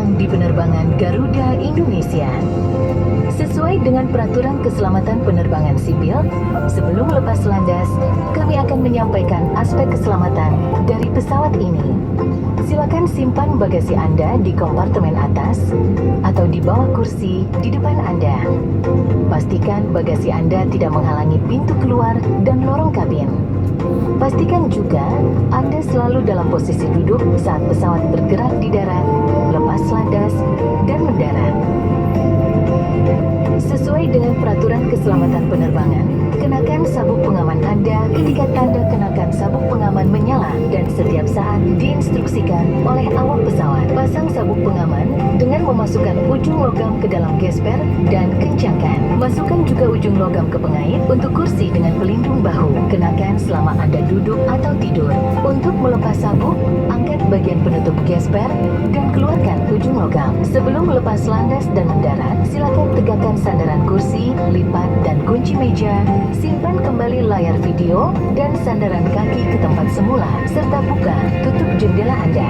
terbang di penerbangan Garuda Indonesia. Sesuai dengan peraturan keselamatan penerbangan sipil, sebelum lepas landas, kami akan menyampaikan aspek keselamatan dari pesawat ini. Silakan simpan bagasi Anda di kompartemen atas atau di bawah kursi di depan Anda. Pastikan bagasi Anda tidak menghalangi pintu keluar dan lorong kabin. Pastikan juga Anda selalu dalam posisi duduk saat pesawat bergerak di darat, lepas landas, dan mendarat. Sesuai dengan peraturan keselamatan penerbangan, kenakan sabuk pengaman Anda ketika tanda kenakan sabuk pengaman menyala dan setiap saat diinstruksikan oleh awak pesawat. Pasang sabuk pengaman dengan memasukkan ujung logam ke dalam gesper dan kencangkan. Masukkan juga ujung logam ke pengait untuk kursi dengan pelindung bahu. Kenakan selama Anda duduk atau tidur. Untuk melepas sabuk, angkat bagian penutup gesper dan keluarkan ujung logam. Sebelum lepas landas dan mendarat, silakan tegakkan sandaran kursi, lipat dan kunci meja, simpan kembali layar video dan sandaran kaki ke tempat semula, serta buka, tutup jendela Anda.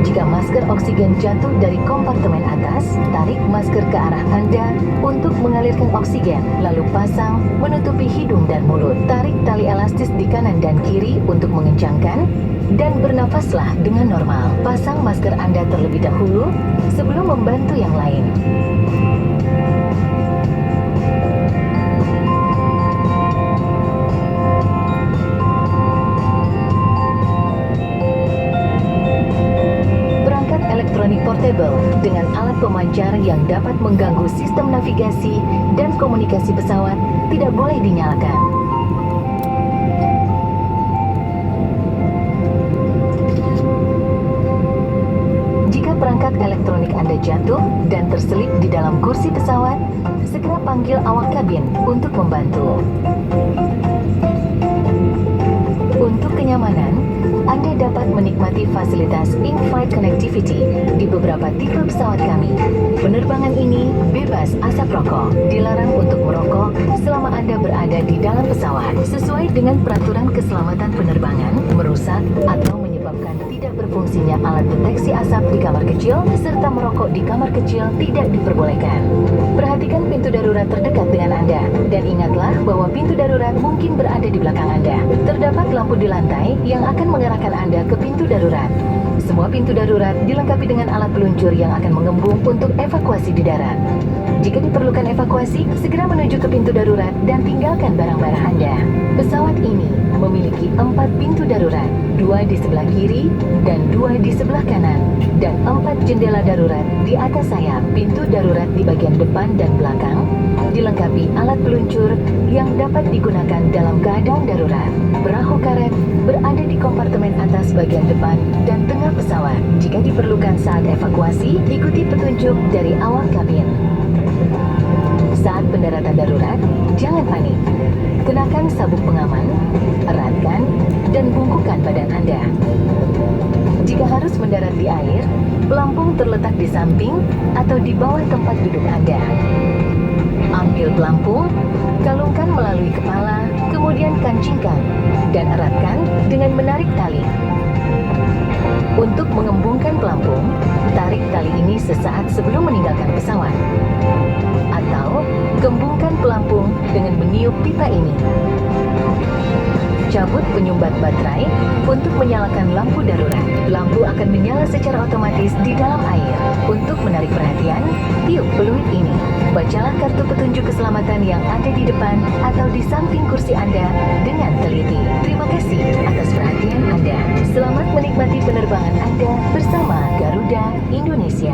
Jika masker oksigen jatuh dari kompartemen atas, tarik masker ke arah Anda untuk mengalirkan oksigen, lalu pasang menutupi hidung dan mulut. Tarik tali elastis di kanan dan kiri untuk mengencangkan, dan bernafaslah dengan normal. Pasang masker Anda terlebih dahulu sebelum membantu yang lain. Perangkat elektronik portable dengan alat pemancar yang dapat mengganggu sistem navigasi dan komunikasi pesawat tidak boleh dinyalakan. Perangkat elektronik Anda jatuh dan terselip di dalam kursi pesawat, segera panggil awak kabin untuk membantu. Untuk kenyamanan, Anda dapat menikmati fasilitas in-flight connectivity di beberapa tipe pesawat kami. Penerbangan ini bebas asap rokok, dilarang untuk merokok selama Anda berada di dalam pesawat. Sesuai dengan peraturan keselamatan penerbangan, merusak atau menyebabkan tidak berfungsinya alat deteksi asap di kamar kecil, serta merokok di kamar kecil tidak diperbolehkan. Perhatikan pintu darurat terdekat dengan Anda, dan ingatlah bahwa pintu darurat mungkin berada di belakang Anda. Terdapat lampu di lantai yang akan mengarahkan Anda ke pintu darurat. Semua pintu darurat dilengkapi dengan alat peluncur yang akan mengembung untuk evakuasi di darat. Jika diperlukan evakuasi, segera menuju ke pintu darurat dan tinggalkan barang-barang Anda. Pesawat ini memiliki 4 pintu darurat, 2 di sebelah kiri dan 2 di sebelah kanan, dan 4 jendela darurat di atas sayap. Pintu darurat di bagian depan dan belakang dilengkapi alat peluncur yang dapat digunakan dalam keadaan darurat. Perahu karet berada di kompartemen atas bagian depan dan tengah pesawat. Jika diperlukan saat evakuasi, ikuti petunjuk dari awak kabin. Saat pendaratan darurat, jangan panik. Kenakan sabuk pengaman, eratkan, dan bungkukan badan Anda. Jika harus mendarat di air, pelampung terletak di samping atau di bawah tempat duduk Anda. Ambil pelampung, kalungkan melalui kepala, kemudian kancingkan, dan eratkan dengan menarik tali. Untuk mengembungkan pelampung, tarik tali ini sesaat sebelum meninggalkan pesawat. Atau, gembungkan pelampung dengan meniup pipa ini. Cabut penyumbat baterai untuk menyalakan lampu darurat. Lampu akan menyala secara otomatis di dalam air. Untuk menarik perhatian, tiup peluit ini. Bacalah kartu petunjuk keselamatan yang ada di depan atau di samping kursi Anda dengan teliti. Terima kasih atas perhatian Anda. Selamat menikmati penerbangan Anda bersama Garuda Indonesia.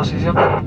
posisi apa?